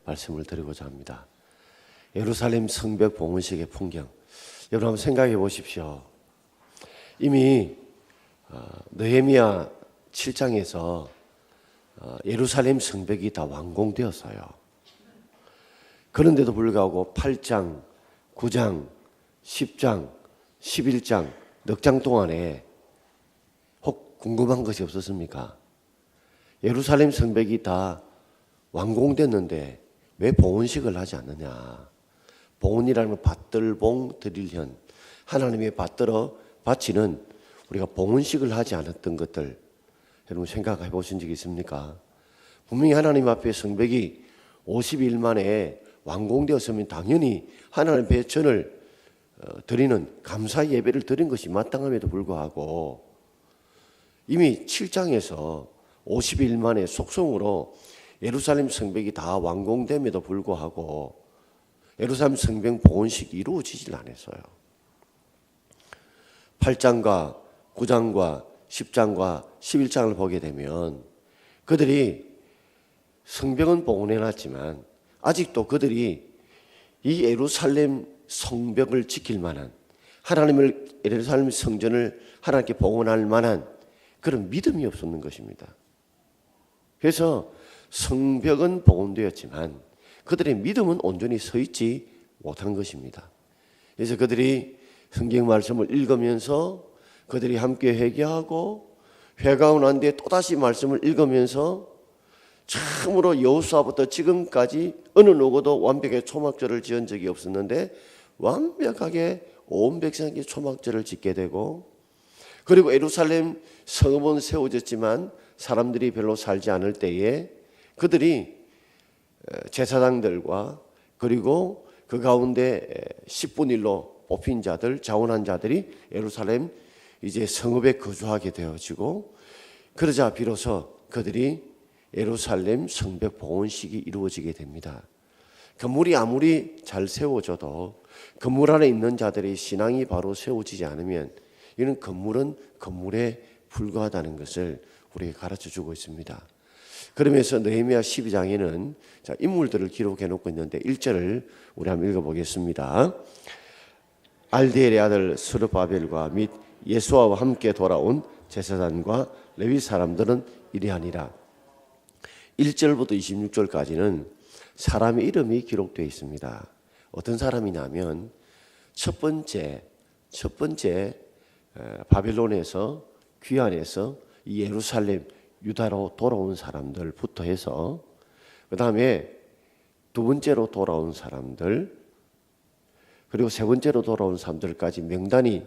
말씀을 드리고자 합니다. 예루살렘 성벽 봉헌식의 풍경, 여러분 한번 생각해 보십시오. 이미 느헤미야 7장에서 예루살렘 성벽이 다 완공되었어요. 그런데도 불구하고 8장, 9장, 10장, 11장 넉 장 동안에 혹 궁금한 것이 없었습니까? 예루살렘 성벽이 다 완공됐는데 왜 봉헌식을 하지 않느냐? 봉헌이라는 밭들봉 드릴현, 하나님의 받들어 바치는 우리가 봉헌식을 하지 않았던 것들, 여러분 생각해 보신 적 있습니까? 분명히 하나님 앞에 성벽이 50일 만에 완공되었으면 당연히 하나님 앞에 전을 드리는 감사 예배를 드린 것이 마땅함에도 불구하고 이미 7장에서 50일 만에 속성으로 예루살렘 성벽이 다 완공됨에도 불구하고 예루살렘 성벽 봉헌식이 이루어지질 않았어요. 8장과 9장과 10장과 11장을 보게 되면 그들이 성벽은 봉헌해놨지만 아직도 그들이 이 예루살렘 성벽을 지킬 만한, 하나님을, 예루살렘 성전을 하나님께 봉헌할 만한 그런 믿음이 없었는 것입니다. 그래서 성벽은 봉헌되었지만 그들의 믿음은 온전히 서 있지 못한 것입니다. 그래서 그들이 성경 말씀을 읽으면서 그들이 함께 회개하고 회개하고 난 뒤에 또다시 말씀을 읽으면서 처음으로 여호수아부터 지금까지 어느 누구도 완벽하게 초막절을 지은 적이 없었는데 완벽하게 온 백성에게 초막절을 짓게 되고, 그리고 예루살렘 성읍은 세워졌지만 사람들이 별로 살지 않을 때에 그들이 제사장들과 그리고 그 가운데 10분의 1로 뽑힌 자들, 자원한 자들이 예루살렘 이제 성읍에 거주하게 되어지고, 그러자 비로소 그들이 예루살렘 성벽 봉헌식이 이루어지게 됩니다. 건물이 아무리 잘 세워져도 건물 안에 있는 자들의 신앙이 바로 세워지지 않으면 이는 건물은 건물에 불과하다는 것을 우리에게 가르쳐주고 있습니다. 그러면서 느헤미야 12장에는 인물들을 기록해 놓고 있는데 1절을 우리 한번 읽어보겠습니다. 알디엘의 아들 스룹바벨과 및 예수아와 함께 돌아온 제사장과 레위 사람들은 이리하니라. 1절부터 26절까지는 사람의 이름이 기록되어 있습니다. 어떤 사람이냐면 첫 번째 바벨론에서 귀환해서 이 예루살렘 유다로 돌아온 사람들부터 해서 그 다음에 두 번째로 돌아온 사람들, 그리고 세 번째로 돌아온 사람들까지 명단이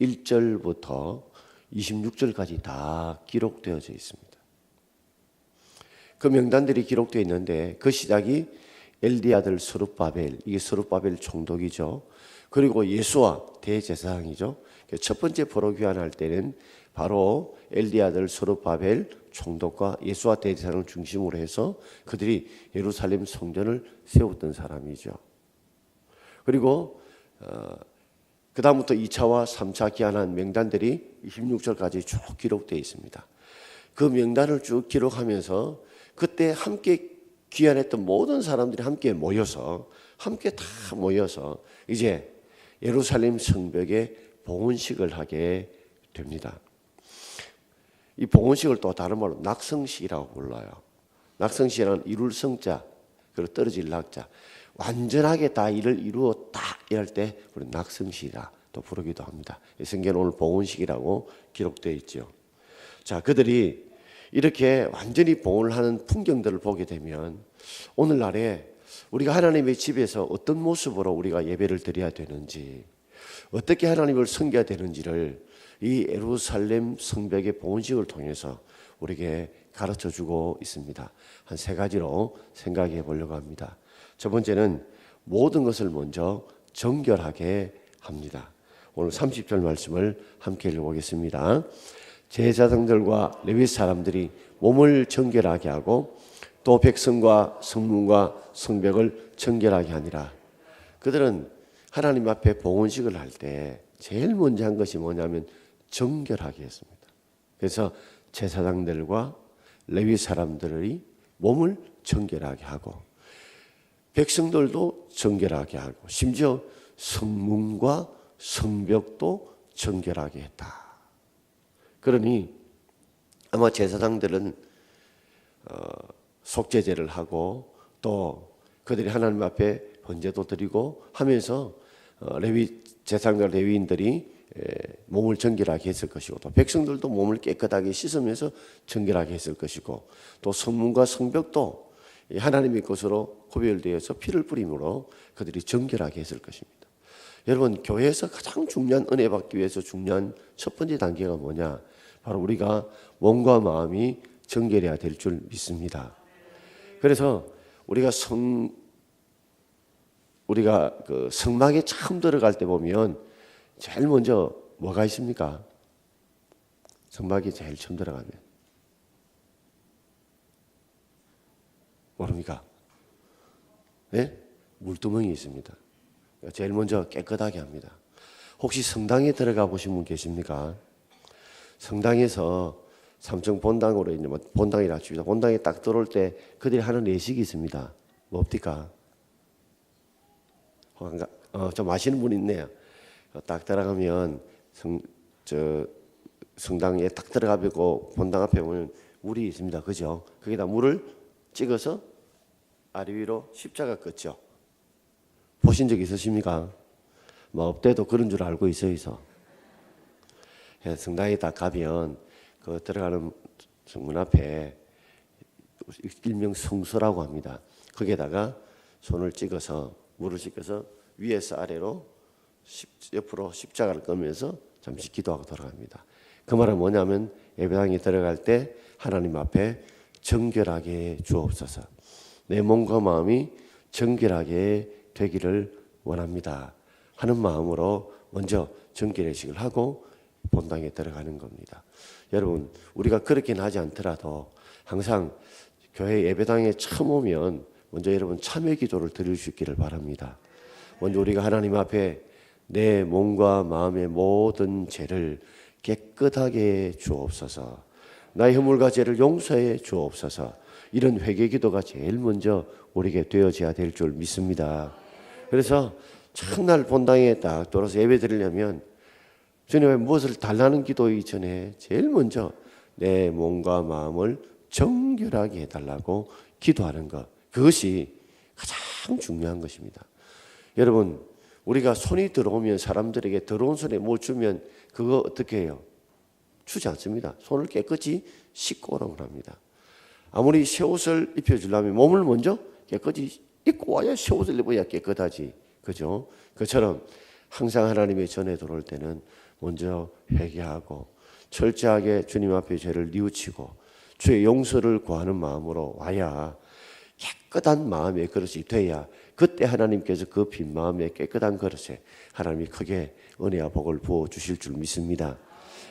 1절부터 26절까지 다 기록되어져 있습니다. 그 명단들이 기록되어 있는데 그 시작이 엘디 아들 스룹바벨, 이게 스룹바벨 총독이죠. 그리고 예수아 대제사장이죠. 첫 번째 포로 귀환할 때는 바로 엘디 아들 스룹바벨 총독과 예수아 대제사장을 중심으로 해서 그들이 예루살렘 성전을 세웠던 사람이죠. 그리고 그 다음부터 2차와 3차 귀환한 명단들이 26절까지 쭉 기록되어 있습니다. 그 명단을 쭉 기록하면서 그때 함께 귀환했던 모든 사람들이 함께 모여서 이제 예루살렘 성벽에 봉헌식을 하게 됩니다. 이 봉헌식을 또 다른 말로 낙성식이라고 불러요. 낙성식이라는 이룰 성자 그리고 떨어질 낙자, 완전하게 다 일을 이루었다 이럴 때 우리 낙성식이라 또 부르기도 합니다. 성경은 오늘 봉헌식이라고 기록되어 있죠. 자, 그들이 이렇게 완전히 봉헌을 하는 풍경들을 보게 되면 오늘날에 우리가 하나님의 집에서 어떤 모습으로 우리가 예배를 드려야 되는지, 어떻게 하나님을 섬겨야 되는지를 이 예루살렘 성벽의 봉헌식을 통해서 우리에게 가르쳐주고 있습니다. 한 세 가지로 생각해 보려고 합니다. 첫 번째는 모든 것을 먼저 정결하게 합니다. 오늘 30절 말씀을 함께 읽어보겠습니다. 제사장들과 레위 사람들이 몸을 정결하게 하고 또 백성과 성문과 성벽을 정결하게 하니라. 그들은 하나님 앞에 봉헌식을 할 때 제일 먼저 한 것이 뭐냐면 정결하게 했습니다. 그래서 제사장들과 레위 사람들이 몸을 정결하게 하고 백성들도 정결하게 하고 심지어 성문과 성벽도 정결하게 했다. 그러니 아마 제사장들은 속죄제를 하고 또 그들이 하나님 앞에 번제도 드리고 하면서 제사장과 레위인들이 몸을 정결하게 했을 것이고 또 백성들도 몸을 깨끗하게 씻으면서 정결하게 했을 것이고 또 성문과 성벽도 하나님의 것으로 구별되어서 피를 뿌림으로 그들이 정결하게 했을 것입니다. 여러분, 교회에서 가장 중요한 은혜 받기 위해서 중요한 첫 번째 단계가 뭐냐? 바로 우리가 몸과 마음이 정결해야 될 줄 믿습니다. 그래서 우리가 그 성막에 처음 들어갈 때 보면 제일 먼저 뭐가 있습니까? 성막에 제일 처음 들어가면 모릅니까? 네? 물두멍이 있습니다. 제일 먼저 깨끗하게 합니다. 혹시 성당에 들어가 보신 분 계십니까? 성당에서 3층 본당으로 이제 본당이라 칩니다. 본당에 딱 들어올 때 그들이 하는 예식이 있습니다. 뭡니까? 좀 아시는 분 있네요. 딱 들어가면 성당에 딱 들어가고 본당 앞에 보면 물이 있습니다. 그죠? 거기다 물을 찍어서 아래 위로 십자가 껐죠. 보신 적 있으십니까? 뭐 업대도 그런 줄 알고 있어서. 성당에 딱 가면 그 들어가는 성문 앞에 일명 성소라고 합니다. 거기에다가 손을 찍어서 물을 찍어서 위에서 아래로 옆으로 십자가를 꺼면서 잠시 기도하고 돌아갑니다. 그 말은 뭐냐면 예배당에 들어갈 때 하나님 앞에 정결하게 주옵소서. 내 몸과 마음이 정결하게 되기를 원합니다 하는 마음으로 먼저 정결의식을 하고 본당에 들어가는 겁니다. 여러분, 우리가 그렇게는 하지 않더라도 항상 교회 예배당에 처음 오면 먼저 여러분 참회 기도를 드릴 수 있기를 바랍니다. 먼저 우리가 하나님 앞에 내 몸과 마음의 모든 죄를 깨끗하게 주옵소서. 나의 허물과 죄를 용서해 주옵소서. 이런 회개 기도가 제일 먼저 우리에게 되어져야 될 줄 믿습니다. 그래서 첫날 본당에 딱 돌아서 예배 드리려면 주님의 무엇을 달라는 기도 이전에 제일 먼저 내 몸과 마음을 정결하게 해달라고 기도하는 것, 그것이 가장 중요한 것입니다. 여러분, 우리가 손이 들어오면 사람들에게 더러운 손에 뭘 주면 그거 어떻게 해요? 주지 않습니다. 손을 깨끗이 씻고 오라고 합니다. 아무리 새 옷을 입혀주려면 몸을 먼저 깨끗이 입고 와야 새 옷을 입어야 깨끗하지. 그죠? 그처럼 항상 하나님의 전에 들어올 때는 먼저 회개하고 철저하게 주님 앞에 죄를 뉘우치고 주의 용서를 구하는 마음으로 와야 깨끗한 마음의 그릇이 돼야 그때 하나님께서 그 빈 마음의 깨끗한 그릇에 하나님이 크게 은혜와 복을 부어주실 줄 믿습니다.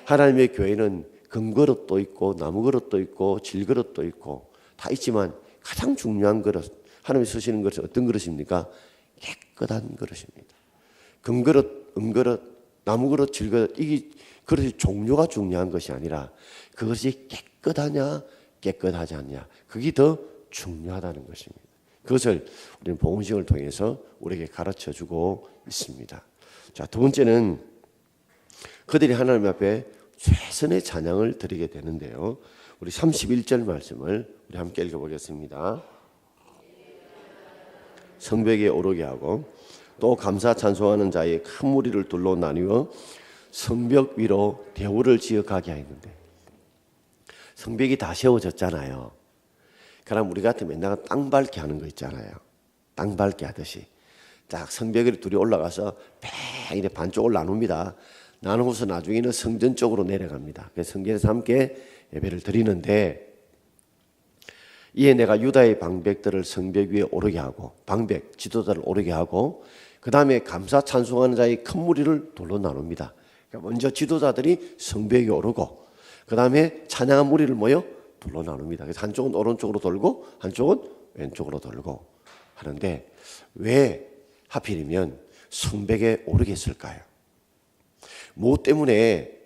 하나님의 교회는 금그릇도 있고 나무그릇도 있고 질그릇도 있고 다 있지만 가장 중요한 그릇, 하나님이 쓰시는 그릇은 어떤 그릇입니까? 깨끗한 그릇입니다. 금그릇, 은그릇, 나무그릇, 질그릇, 이게 그릇이 종류가 중요한 것이 아니라 그것이 깨끗하냐 깨끗하지 않냐, 그게 더 중요하다는 것입니다. 그것을 우리는 복음식을 통해서 우리에게 가르쳐주고 있습니다. 자, 두 번째는 그들이 하나님 앞에 최선의 찬양을 드리게 되는데요. 우리 31절 말씀을 우리 함께 읽어보겠습니다. 성벽에 오르게 하고 또 감사 찬송하는 자의 큰 무리를 둘러 나뉘어 성벽 위로 대우를 지어 가게 하였는데, 성벽이 다 세워졌잖아요. 그럼 우리 같으면 맨날 땅 밟기 하는 거 있잖아요. 땅 밟기 하듯이 딱 성벽에 둘이 올라가서 배 이렇게 반쪽을 나눕니다. 나누고서 나중에는 성전 쪽으로 내려갑니다. 그래서 성전에서 함께 예배를 드리는데, 이에 내가 유다의 방백들을 성벽 위에 오르게 하고, 방백 지도자를 오르게 하고, 그 다음에 감사 찬송하는 자의 큰 무리를 둘러 나눕니다. 그러니까 먼저 지도자들이 성벽에 오르고, 그 다음에 찬양한 무리를 모여 둘러 나눕니다. 그래서 한쪽은 오른쪽으로 돌고 한쪽은 왼쪽으로 돌고 하는데, 왜 하필이면 성벽에 오르게 했을까요? 무엇 때문에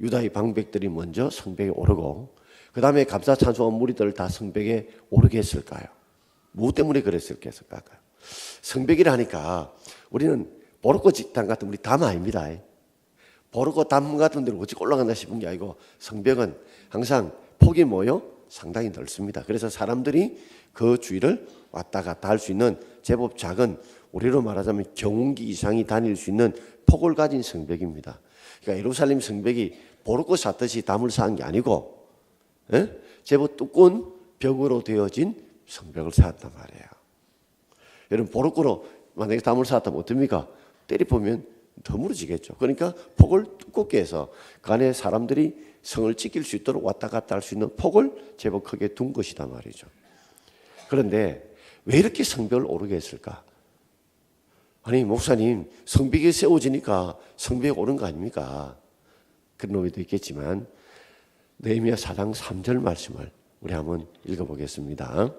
유다의 방백들이 먼저 성벽에 오르고 그 다음에 감사 찬송한 무리들을 다 성벽에 오르게 했을까요? 뭐 때문에 그랬을까요? 성벽이라 하니까 우리는 보르고 식당 같은 우리 담 아닙니다. 보르고 담 같은 데로 어찌 올라간다 싶은 게 아니고 성벽은 항상 폭이 뭐요? 상당히 넓습니다. 그래서 사람들이 그 주위를 왔다 갔다 할 수 있는 제법 작은, 우리로 말하자면 경운기 이상이 다닐 수 있는 폭을 가진 성벽입니다. 그러니까 예루살렘 성벽이 보르고 쌓듯이 담을 쌓은 게 아니고 제법 두꺼운 벽으로 되어진 성벽을 쌓았단 말이에요. 여러분 보르고로 만약에 담을 쌓았다면 어떻습니까? 때리보면 더 무너지겠죠. 그러니까 폭을 두껍게 해서 그 안에 사람들이 성을 지킬 수 있도록 왔다 갔다 할 수 있는 폭을 제법 크게 둔 것이다 말이죠. 그런데 왜 이렇게 성벽을 오르게 했을까? 아니 목사님, 성벽이 세워지니까 성벽이 오른 거 아닙니까? 그런 의미도 있겠지만 느헤미야 4장 3절 말씀을 우리 한번 읽어보겠습니다.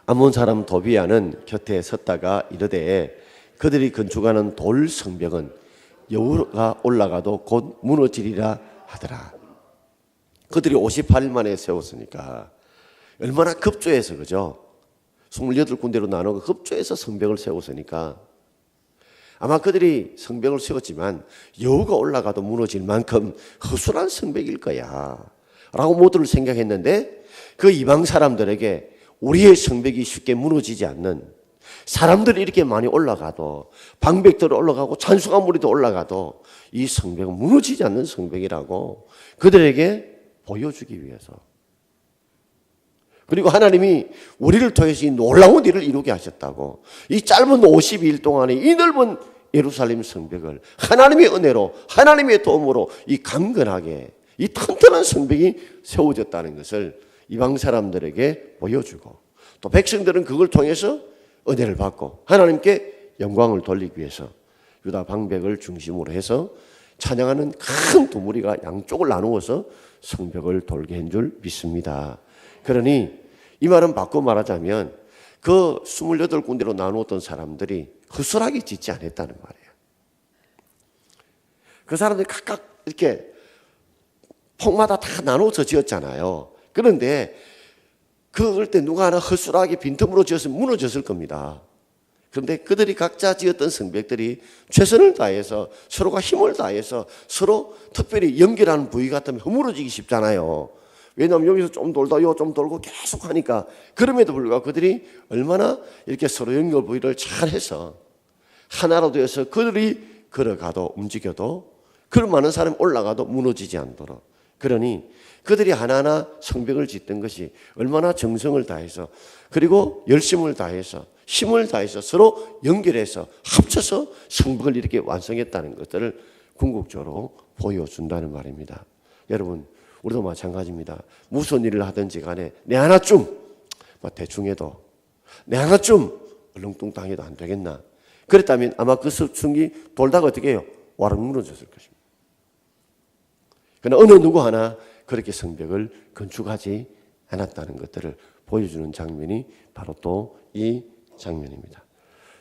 암몬 사람 도비야는 곁에 섰다가 이르되 그들이 건축하는 돌 성벽은 여호가 올라가도 곧 무너지리라 하더라. 그들이 58일 만에 세웠으니까 얼마나 급조해서, 그죠? 28군데로 나누고 급조해서 성벽을 세웠으니까 아마 그들이 성벽을 세웠지만 여호가 올라가도 무너질 만큼 허술한 성벽일 거야 라고 모두를 생각했는데, 그 이방 사람들에게 우리의 성벽이 쉽게 무너지지 않는, 사람들이 이렇게 많이 올라가도, 방백들이 올라가고 찬송가 무리도 올라가도 이 성벽은 무너지지 않는 성벽이라고 그들에게 보여주기 위해서, 그리고 하나님이 우리를 통해서 이 놀라운 일을 이루게 하셨다고, 이 짧은 52일 동안에 이 넓은 예루살렘 성벽을 하나님의 은혜로, 하나님의 도움으로 이 강건하게, 이 튼튼한 성벽이 세워졌다는 것을 이방 사람들에게 보여주고, 또 백성들은 그걸 통해서 은혜를 받고 하나님께 영광을 돌리기 위해서 유다 방백을 중심으로 해서 찬양하는 큰 두 무리가 양쪽을 나누어서 성벽을 돌게 한 줄 믿습니다. 그러니 이 말은 바꿔 말하자면 그 28군데로 나누었던 사람들이 허술하게 짓지 않았다는 말이에요. 그 사람들이 각각 이렇게 폭마다 다 나눠서 지었잖아요. 그런데 그럴 때 누가 하나 허술하게 빈틈으로 지었으면 무너졌을 겁니다. 그런데 그들이 각자 지었던 성벽들이 최선을 다해서 서로가 힘을 다해서 서로 특별히 연결하는 부위 같으면 허물어지기 쉽잖아요. 왜냐하면 여기서 좀 돌다 요 좀 돌고 계속 하니까. 그럼에도 불구하고 그들이 얼마나 이렇게 서로 연결 부위를 잘해서 하나로 되어서 그들이 걸어가도 움직여도, 그런 많은 사람이 올라가도 무너지지 않도록. 그러니 그들이 하나하나 성벽을 짓던 것이 얼마나 정성을 다해서, 그리고 열심을 다해서, 힘을 다해서 서로 연결해서 합쳐서 성벽을 이렇게 완성했다는 것들을 궁극적으로 보여준다는 말입니다. 여러분, 우리도 마찬가지입니다. 무슨 일을 하든지 간에 내 하나쯤 대충 해도, 내 하나쯤 얼렁뚱땅해도 안 되겠나? 그랬다면 아마 그 성이 돌다가 어떻게 해요? 와락 무너졌을 것입니다. 그러나 어느 누구 하나 그렇게 성벽을 건축하지 않았다는 것들을 보여주는 장면이 바로 또 이 장면입니다.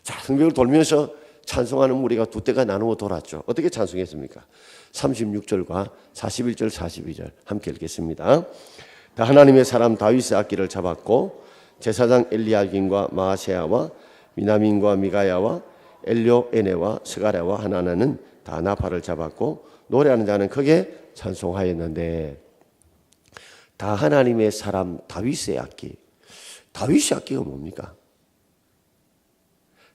자, 성벽을 돌면서 찬송하는 무리가 두 때가 나누어 돌았죠. 어떻게 찬송했습니까? 36절과 41절, 42절 함께 읽겠습니다. 다 하나님의 사람 다윗의 악기를 잡았고 제사장 엘리야김과 마아세야와 미나민과 미가야와 엘료에네와 스가랴와 하나나는 다 나팔을 잡았고 노래하는 자는 크게 찬송하였는데, 다 하나님의 사람 다윗의 악기. 다윗의 악기가 뭡니까?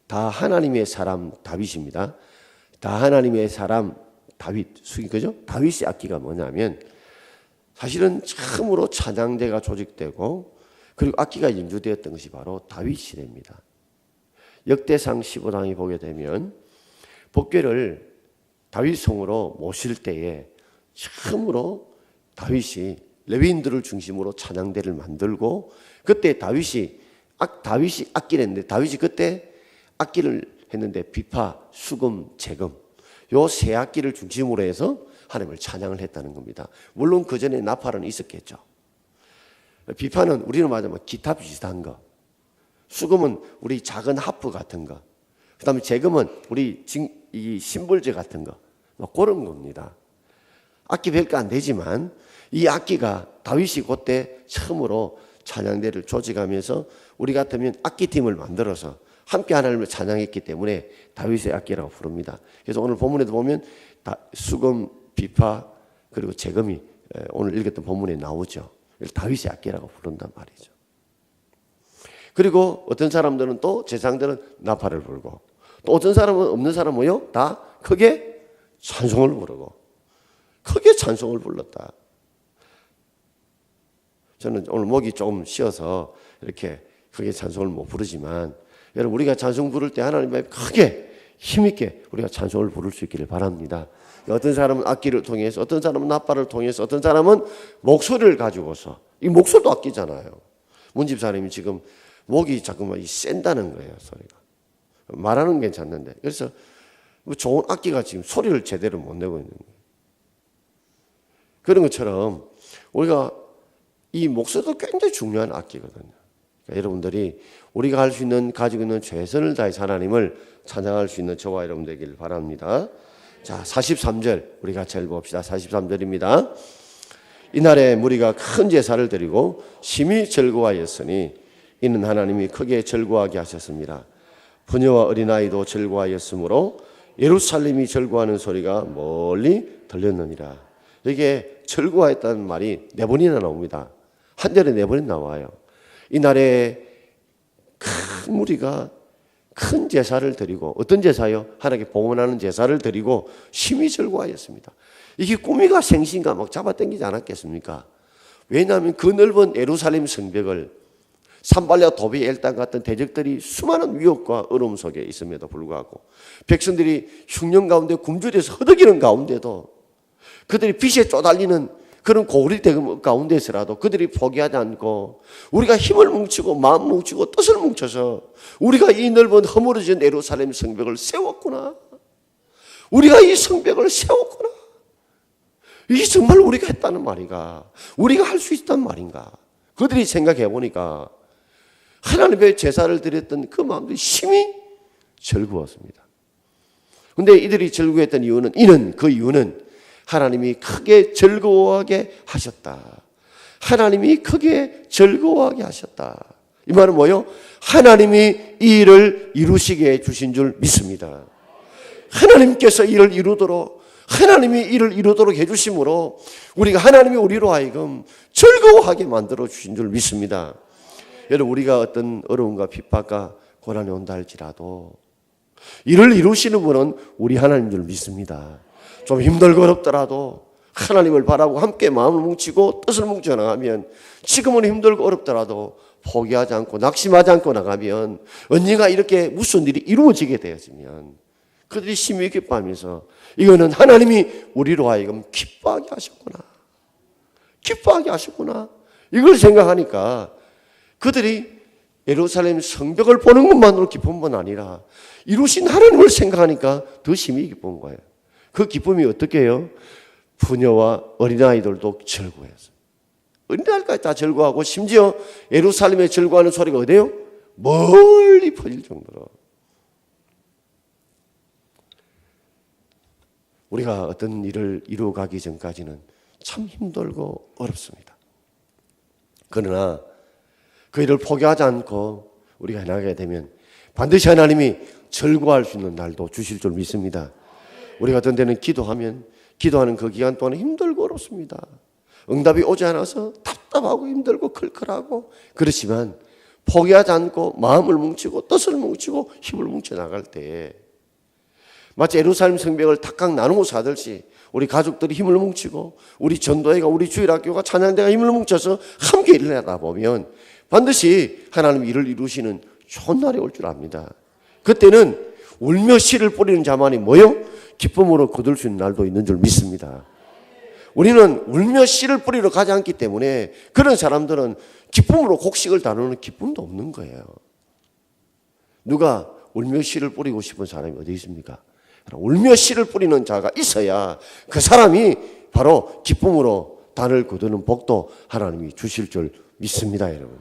다 하나님의 사람 다윗입니다. 다 하나님의 사람 다윗, 그죠? 다윗의 악기가 뭐냐면 사실은 처음으로 찬양대가 조직되고 그리고 악기가 연주되었던 것이 바로 다윗 시대입니다. 역대상 15장에 보게 되면 법궤를 다윗성으로 모실 때에 처음으로 다윗이 레위인들을 중심으로 찬양대를 만들고, 그때 다윗이 악기를 했는데, 다윗이 그때 악기를 했는데 비파, 수금, 재금 요 세 악기를 중심으로 해서 하나님을 찬양을 했다는 겁니다. 물론 그 전에 나팔은 있었겠죠. 비파는 우리는 말하자면 기타 비슷한 거, 수금은 우리 작은 하프 같은 거, 그 다음에 재금은 우리 이 심벌제 같은 거, 그런 겁니다. 악기 별거 안 되지만 이 악기가 다윗이 그때 처음으로 찬양대를 조직하면서 우리 같으면 악기팀을 만들어서 함께 하나님을 찬양했기 때문에 다윗의 악기라고 부릅니다. 그래서 오늘 본문에도 보면 수금, 비파 그리고 재금이 오늘 읽었던 본문에 나오죠. 다윗의 악기라고 부른단 말이죠. 그리고 어떤 사람들은 또 제사장들은 나팔을 불고 또 어떤 사람은 없는 사람은 뭐요? 다 크게 찬송을 부르고 크게 찬송을 불렀다. 저는 오늘 목이 조금 쉬어서 이렇게 크게 찬송을 못 부르지만 여러분 우리가 찬송 부를 때 하나님 앞에 크게 힘있게 우리가 찬송을 부를 수 있기를 바랍니다. 어떤 사람은 악기를 통해서 어떤 사람은 나팔을 통해서 어떤 사람은 목소리를 가지고서 이 목소리도 악기잖아요. 문집사님이 지금 목이 자꾸만 센다는 거예요. 소리가 말하는 건 괜찮는데 그래서 좋은 악기가 지금 소리를 제대로 못 내고 있는 거예요. 그런 것처럼 우리가 이 목소리도 굉장히 중요한 악기거든요. 그러니까 여러분들이 우리가 할 수 있는 가지고 있는 최선을 다해서 하나님을 찬양할 수 있는 저와 여러분 되길 바랍니다. 자, 43절 우리 같이 읽어봅시다. 43절입니다. 이날에 무리가 큰 제사를 드리고 심히 즐거워하였으니 이는 하나님이 크게 즐거워하게 하셨습니다. 부녀와 어린아이도 즐거워하였으므로 예루살렘이 즐거워하는 소리가 멀리 들렸느니라. 이게 즐거워했다는 말이 4번이나 나옵니다. 한 절에 4번이 나와요. 이날에 큰 무리가 큰 제사를 드리고 어떤 제사요? 하나님께 봉헌하는 제사를 드리고 심히 즐거워하였습니다. 이게 꾸미가 생신가 막 잡아당기지 않았겠습니까? 왜냐하면 그 넓은 예루살렘 성벽을 산발레와 도비, 엘단 같은 대적들이 수많은 위협과 어려움 속에 있음에도 불구하고 백성들이 흉년 가운데 굶주려서 허덕이는 가운데도 그들이 빛에 쪼달리는 그런 고리 대금 가운데서라도 그들이 포기하지 않고 우리가 힘을 뭉치고 마음 뭉치고 뜻을 뭉쳐서 우리가 이 넓은 허물어진 예루살렘 성벽을 세웠구나. 우리가 이 성벽을 세웠구나. 이게 정말 우리가 했다는 말인가? 우리가 할 수 있단 말인가? 그들이 생각해 보니까 하나님의 제사를 드렸던 그 마음들이 심히 즐거웠습니다. 그런데 이들이 즐거워했던 이유는 하나님이 크게 즐거워하게 하셨다. 하나님이 크게 즐거워하게 하셨다. 이 말은 뭐예요? 하나님이 이 일을 이루시게 해주신 줄 믿습니다. 하나님께서 이를 이루도록 하나님이 이를 이루도록 해주심으로 우리가 하나님이 우리로 하여금 즐거워하게 만들어 주신 줄 믿습니다. 여러분 우리가 어떤 어려움과 핍박과 고난이 온다 할지라도 이를 이루시는 분은 우리 하나님인 줄 믿습니다. 좀 힘들고 어렵더라도 하나님을 바라고 함께 마음을 뭉치고 뜻을 뭉쳐 나가면 지금은 힘들고 어렵더라도 포기하지 않고 낙심하지 않고 나가면 언젠가 이렇게 무슨 일이 이루어지게 되었으면 그들이 심히 기뻐하면서 이거는 하나님이 우리로 하여금 기뻐하게 하셨구나. 기뻐하게 하셨구나. 이걸 생각하니까 그들이 예루살렘 성벽을 보는 것만으로 기쁜 건 아니라 이루신 하나님을 생각하니까 더 심히 기쁜 거예요. 그 기쁨이 어떻게 해요? 부녀와 어린아이들도 즐거워했어요. 어린아이까지 다 즐거워하고 심지어 예루살렘에 즐거워하는 소리가 어디예요? 멀리 퍼질 정도로. 우리가 어떤 일을 이루어가기 전까지는 참 힘들고 어렵습니다. 그러나 그 일을 포기하지 않고 우리가 해나가게 되면 반드시 하나님이 즐거워할 수 있는 날도 주실 줄 믿습니다. 우리가 어떤 때는 기도하는 그 기간 동안 힘들고 어렵습니다. 응답이 오지 않아서 답답하고 힘들고 클클하고 그렇지만 포기하지 않고 마음을 뭉치고 뜻을 뭉치고 힘을 뭉쳐 나갈 때 마치 예루살렘 성벽을 탁각 나누고 사듯이 우리 가족들이 힘을 뭉치고 우리 전도회가 우리 주일학교가 찬양대가 힘을 뭉쳐서 함께 일을 하다 보면 반드시 하나님 일을 이루시는 좋은 날이 올 줄 압니다. 그때는 울며 씨를 뿌리는 자만이 뭐요? 기쁨으로 거둘 수 있는 날도 있는 줄 믿습니다. 우리는 울며 씨를 뿌리러 가지 않기 때문에 그런 사람들은 기쁨으로 곡식을 나누는 기쁨도 없는 거예요. 누가 울며 씨를 뿌리고 싶은 사람이 어디 있습니까? 울며 씨를 뿌리는 자가 있어야 그 사람이 바로 기쁨으로 단을 거두는 복도 하나님이 주실 줄 믿습니다, 여러분.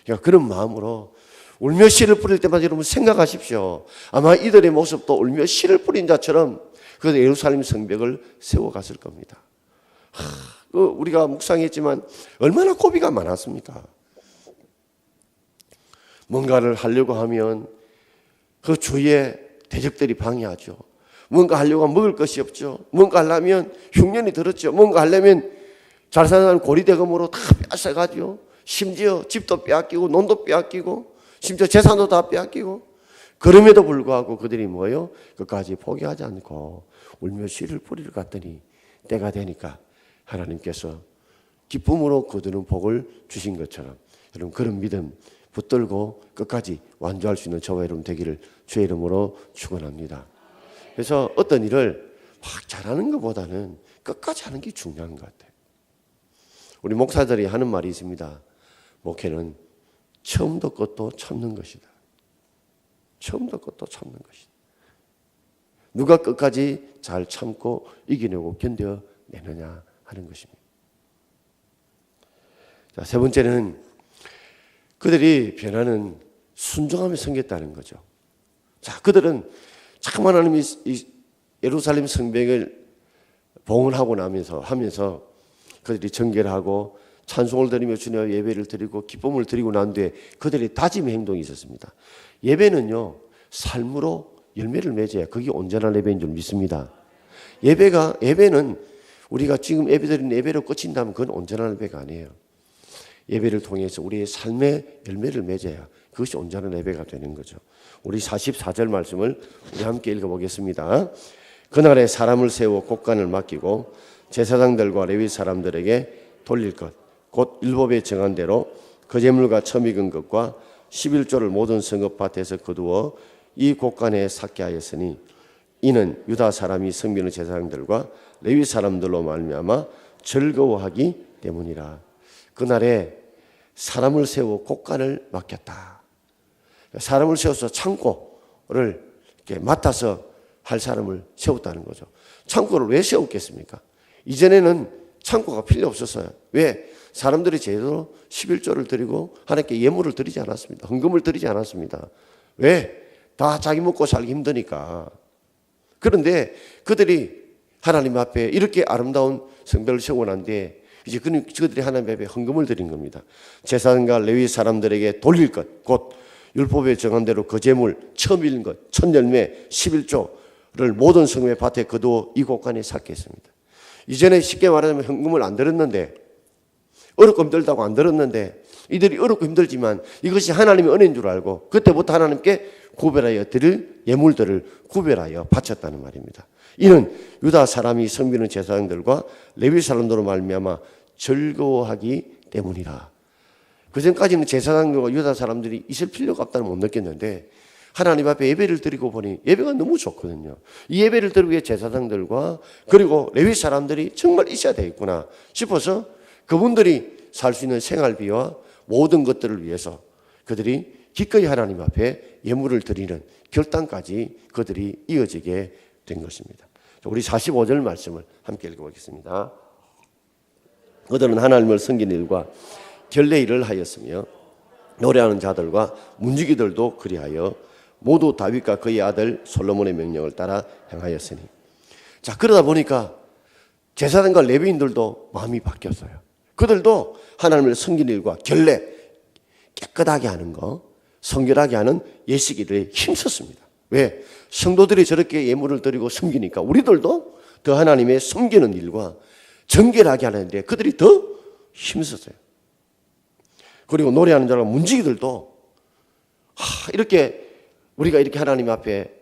그러니까 그런 마음으로 울며 씨를 뿌릴 때마다 여러분 생각하십시오. 아마 이들의 모습도 울며 씨를 뿌린 자처럼 그 예루살렘 성벽을 세워갔을 겁니다. 우리가 묵상했지만 얼마나 고비가 많았습니까? 뭔가를 하려고 하면 그 주위에 대적들이 방해하죠. 뭔가 하려고 하면 먹을 것이 없죠. 뭔가 하려면 흉년이 들었죠. 뭔가 하려면 잘 사는 사람 고리대금으로 다 뺏어가죠. 심지어 집도 빼앗기고 논도 빼앗기고 심지어 재산도 다 빼앗기고, 그럼에도 불구하고 그들이 뭐예요? 끝까지 포기하지 않고 울며 씨를 뿌리를 갔더니 때가 되니까 하나님께서 기쁨으로 거두는 복을 주신 것처럼 여러분 그런 믿음 붙들고 끝까지 완주할 수 있는 저와 여러분 되기를 주의 이름으로 축원합니다. 그래서 어떤 일을 막 잘하는 것보다는 끝까지 하는 게 중요한 것 같아요. 우리 목사들이 하는 말이 있습니다. 목회는 처음도 끝도 참는 것이다. 처음도 끝도 참는 것이다. 누가 끝까지 잘 참고 이겨내고 견뎌내느냐 하는 것입니다. 자, 세 번째는 그들이 변화는 순종함에 섬겼다는 거죠. 자, 그들은 참 하나님이 이 예루살렘 성벽을 봉헌하고 하면서 그들이 정결 하고 찬송을 드리며 주님의 예배를 드리고 기쁨을 드리고 난 뒤에 그들의 다짐의 행동이 있었습니다. 예배는요, 삶으로 열매를 맺어야 그게 온전한 예배인 줄 믿습니다. 예배는 우리가 지금 예배 드리는 예배로 끝인다면 그건 온전한 예배가 아니에요. 예배를 통해서 우리의 삶의 열매를 맺어야 그것이 온전한 예배가 되는 거죠. 우리 44절 말씀을 우리 함께 읽어보겠습니다. 그날에 사람을 세워 곳간을 맡기고 제사장들과 레위 사람들에게 돌릴 것, 곧 율법에 정한 대로 그 제물과 처음 익은 것과 11조를 모든 성읍밭에서 거두어 이 곳간에 삭게 하였으니 이는 유다 사람이 섬기는 제사장들과 레위 사람들로 말미암아 즐거워하기 때문이라. 그날에 사람을 세워 곳간을 맡겼다. 사람을 세워서 창고를 이렇게 맡아서 할 사람을 세웠다는 거죠. 창고를 왜 세웠겠습니까? 이전에는 창고가 필요 없었어요. 왜? 사람들이 제대로 11조를 드리고 하나님께 예물을 드리지 않았습니다. 헌금을 드리지 않았습니다. 왜? 다 자기 먹고 살기 힘드니까. 그런데 그들이 하나님 앞에 이렇게 아름다운 성벽을 세우고 난 뒤에 이제 그들이 하나님 앞에 헌금을 드린 겁니다. 제사장과 레위 사람들에게 돌릴 것, 곧 율법에 정한 대로 그 제물 처음 읽은 것, 첫 열매 11조를 모든 성읍의 밭에 거두어 이 곳간에 삭게 했습니다. 이전에 쉽게 말하자면 헌금을 안 드렸는데, 어렵고 힘들다고 안 들었는데, 이들이 어렵고 힘들지만 이것이 하나님의 은혜인 줄 알고 그때부터 하나님께 구별하여 드릴 예물들을 구별하여 바쳤다는 말입니다. 이는 유다 사람이 섬기는 제사장들과 레위 사람들로 말미암아 즐거워하기 때문이라. 그전까지는 제사장들과 유다 사람들이 있을 필요가 없다는 못 느꼈는데 하나님 앞에 예배를 드리고 보니 예배가 너무 좋거든요. 이 예배를 드리기 위해 제사장들과 그리고 레위 사람들이 정말 있어야 되겠구나 싶어서 그분들이 살 수 있는 생활비와 모든 것들을 위해서 그들이 기꺼이 하나님 앞에 예물을 드리는 결단까지 그들이 이어지게 된 것입니다. 우리 45절 말씀을 함께 읽어보겠습니다. 그들은 하나님을 섬기는 일과 결례 일을 하였으며 노래하는 자들과 문지기들도 그리하여 모두 다윗과 그의 아들 솔로몬의 명령을 따라 행하였으니. 자, 그러다 보니까 제사장과 레위인들도 마음이 바뀌었어요. 그들도 하나님을 섬기는 일과 결례, 깨끗하게 하는 거, 성결하게 하는 예식일에 힘썼습니다. 왜? 성도들이 저렇게 예물을 드리고 섬기니까 우리들도 더 하나님의 섬기는 일과 정결하게 하는데 그들이 더 힘썼어요. 그리고 노래하는 자와 문지기들도 이렇게 우리가 이렇게 하나님 앞에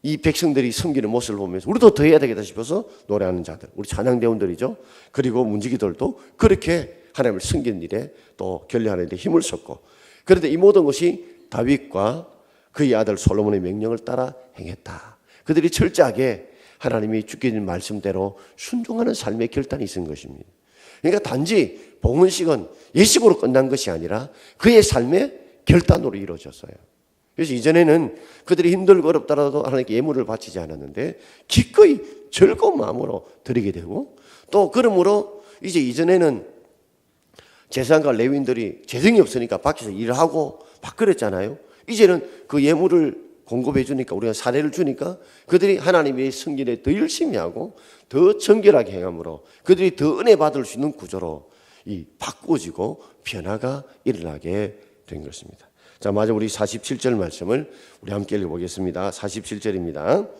이 백성들이 섬기는 모습을 보면서 우리도 더 해야 되겠다 싶어서 노래하는 자들, 우리 찬양대원들이죠. 그리고 문지기들도 그렇게 하나님을 섬기는 일에 또 결례하는 데 힘을 썼고, 그런데 이 모든 것이 다윗과 그의 아들 솔로몬의 명령을 따라 행했다. 그들이 철저하게 하나님이 주께 주신 말씀대로 순종하는 삶의 결단이 있은 것입니다. 그러니까 단지 봉헌식은 예식으로 끝난 것이 아니라 그의 삶의 결단으로 이루어졌어요. 그래서 이전에는 그들이 힘들고 어렵더라도 하나님께 예물을 바치지 않았는데 기꺼이 즐거운 마음으로 드리게 되고, 또 그러므로 이제 이전에는 제사장과 레위인들이 재정이 없으니까 밖에서 일을 하고 막 그랬잖아요. 이제는 그 예물을 공급해 주니까, 우리가 사례를 주니까 그들이 하나님의 성전에 더 열심히 하고 더 정결하게 행함으로 그들이 더 은혜 받을 수 있는 구조로 이 바꾸어지고 변화가 일어나게 된 것입니다. 자, 마저 우리 47절 말씀을 우리 함께 읽어보겠습니다. 47절입니다.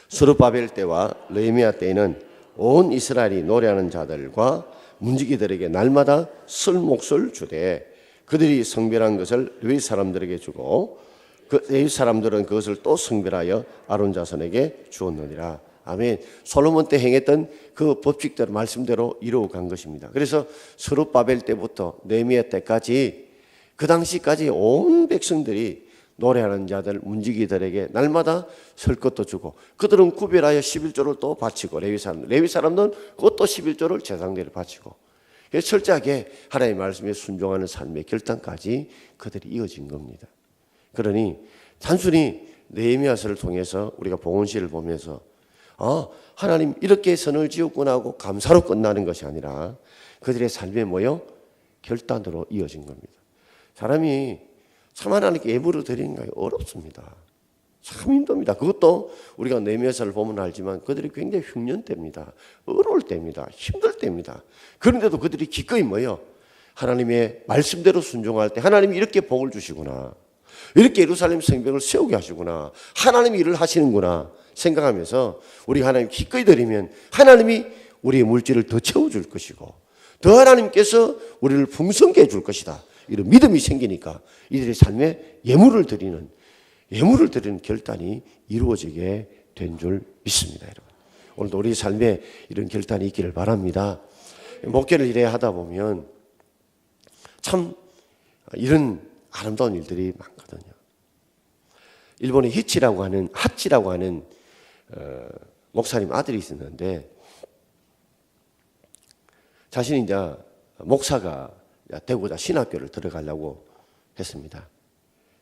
스룹바벨 때와 느헤미야 때에는 온 이스라엘이 노래하는 자들과 문지기들에게 날마다 설 몫을 주되 그들이 성별한 것을 레위 사람들에게 주고 그 레위 사람들은 그것을 또 성별하여 아론 자손에게 주었느니라. 아멘. 솔로몬 때 행했던 그 법칙대로 말씀대로 이루어간 것입니다. 그래서 스룹바벨 때부터 느헤미야 때까지 그 당시까지 온 백성들이 노래하는 자들, 문지기들에게 날마다 설 것도 주고 그들은 구별하여 11조를 또 바치고 레위 사람들은 그것도 11조를 제사장들이 바치고 철저하게 하나님의 말씀에 순종하는 삶의 결단까지 그들이 이어진 겁니다. 그러니 단순히 느헤미야서를 통해서 우리가 봉헌시를 보면서 하나님 이렇게 선을 지었구나 하고 감사로 끝나는 것이 아니라 그들의 삶에 모여 결단으로 이어진 겁니다. 사람이 참 하나님께 예물을 드리는 게 어렵습니다. 참 힘듭니다. 그것도 우리가 느헤미야서를 보면 알지만 그들이 굉장히 흉년 때입니다. 어려울 때입니다. 힘들 때입니다. 그런데도 그들이 기꺼이 모여 하나님의 말씀대로 순종할 때 하나님이 이렇게 복을 주시구나, 이렇게 예루살렘 성벽을 세우게 하시구나, 하나님이 일을 하시는구나 생각하면서 우리가 하나님 기꺼이 드리면 하나님이 우리의 물질을 더 채워줄 것이고 더 하나님께서 우리를 풍성케 해줄 것이다, 이런 믿음이 생기니까 이들의 삶에 예물을 드리는 결단이 이루어지게 된 줄 믿습니다. 여러분, 오늘도 우리 삶에 이런 결단이 있기를 바랍니다. 목회를 이래 하다 보면 참 이런 아름다운 일들이 많거든요. 일본에 하치라고 하는 목사님 아들이 있었는데 자신이 이제 목사가 되고자 신학교를 들어가려고 했습니다.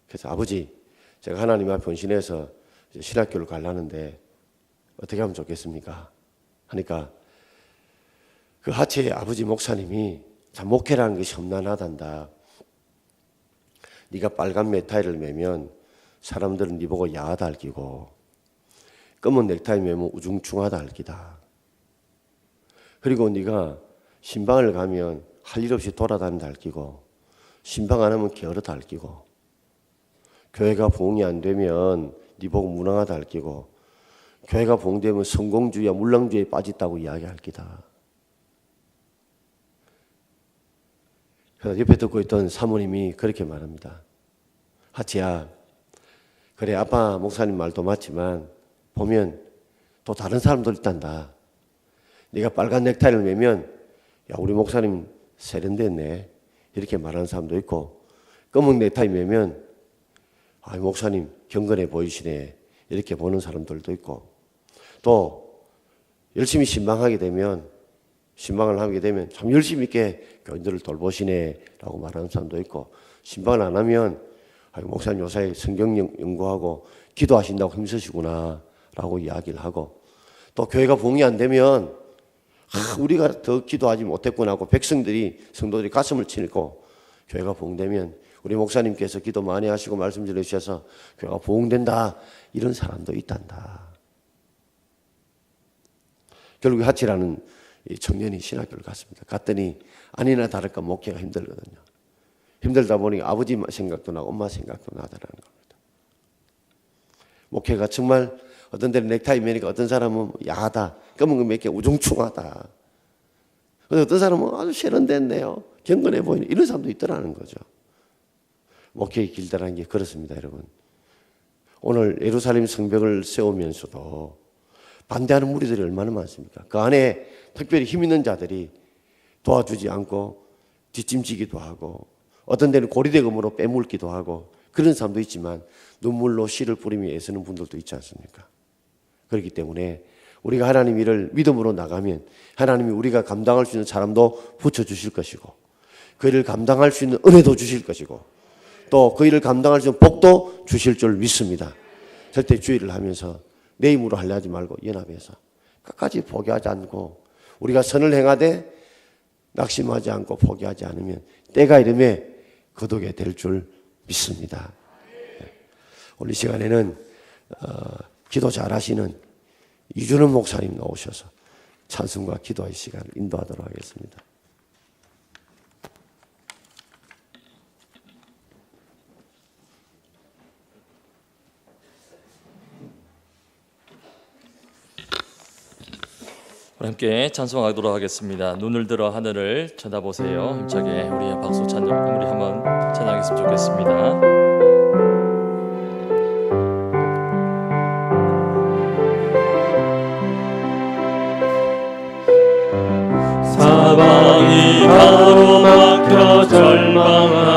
그래서 아버지, 제가 하나님 앞에 헌신해서 신학교를 가려는데 어떻게 하면 좋겠습니까? 하니까 그 하치의 아버지 목사님이 참 목회라는 것이 험난하단다. 네가 빨간 넥타이를 매면 사람들은 네 보고 야하다 할 끼고 검은 넥타이 매면 우중충하다 할 끼다. 그리고 네가 신방을 가면 할 일 없이 돌아다닌다 할 끼고 신방 안 하면 게으르다 할 끼고 교회가 부흥이 안 되면 네 보고 무능하다 할 끼고 교회가 부흥되면 성공주의와 물랑주의에 빠졌다고 이야기할 끼다. 그래서 옆에 듣고 있던 사모님이 그렇게 말합니다. 하치야, 그래 아빠 목사님 말도 맞지만 보면 또 다른 사람들 있단다. 네가 빨간 넥타이를 매면 야 우리 목사님 세련됐네 이렇게 말하는 사람도 있고 검은 넥타이 매면 목사님 경건해 보이시네 이렇게 보는 사람들도 있고 또 열심히 신방을 하게 되면 참 열심히 있게 교인들을 돌보시네 라고 말하는 사람도 있고 신방을 안 하면 목사님 요새 성경 연구하고 기도하신다고 힘쓰시구나 라고 이야기를 하고 또 교회가 부흥이 안 되면 우리가 더 기도하지 못했구나 하고 성도들이 가슴을 치고 교회가 부흥되면 우리 목사님께서 기도 많이 하시고 말씀 들으셔서 교회가 부흥된다 이런 사람도 있단다. 결국 하치라는 청년이 신학교를 갔습니다. 갔더니 아니나 다를까 목회가 힘들거든요. 힘들다 보니 아버지 생각도 나고 엄마 생각도 나더라는 겁니다. 목회가 정말 어떤 데는 넥타이 매니까 어떤 사람은 야하다, 검은 거 몇 개 우중충하다. 어떤 사람은 아주 세련됐네요, 경건해 보이네 이런 사람도 있더라는 거죠. 목회의 길다라는 게 그렇습니다, 여러분. 오늘 예루살렘 성벽을 세우면서도 반대하는 무리들이 얼마나 많습니까? 그 안에 특별히 힘 있는 자들이 도와주지 않고 뒷짐지기도 하고 어떤 데는 고리대금으로 빼물기도 하고 그런 사람도 있지만 눈물로 씨를 뿌리며 애쓰는 분들도 있지 않습니까? 그렇기 때문에 우리가 하나님 일을 믿음으로 나가면 하나님이 우리가 감당할 수 있는 사람도 붙여주실 것이고 그 일을 감당할 수 있는 은혜도 주실 것이고 또 그 일을 감당할 수 있는 복도 주실 줄 믿습니다. 절대 주의를 하면서 내 힘으로 하려 하지 말고 연합해서 끝까지 포기하지 않고 우리가 선을 행하되 낙심하지 않고 포기하지 않으면 때가 이름에 거두게 될 줄 믿습니다. 오늘 이 시간에는 기도 잘하시는 이준원 목사님 나오셔서 찬송과 기도의 시간을 인도하도록 하겠습니다. 우리 함께 찬송하도록 하겠습니다. 눈을 들어 하늘을 쳐다보세요. 힘차게 우리 박수 찬양 우리 한번 찬양했으면 좋겠습니다. 사방이 가로막혀 절망하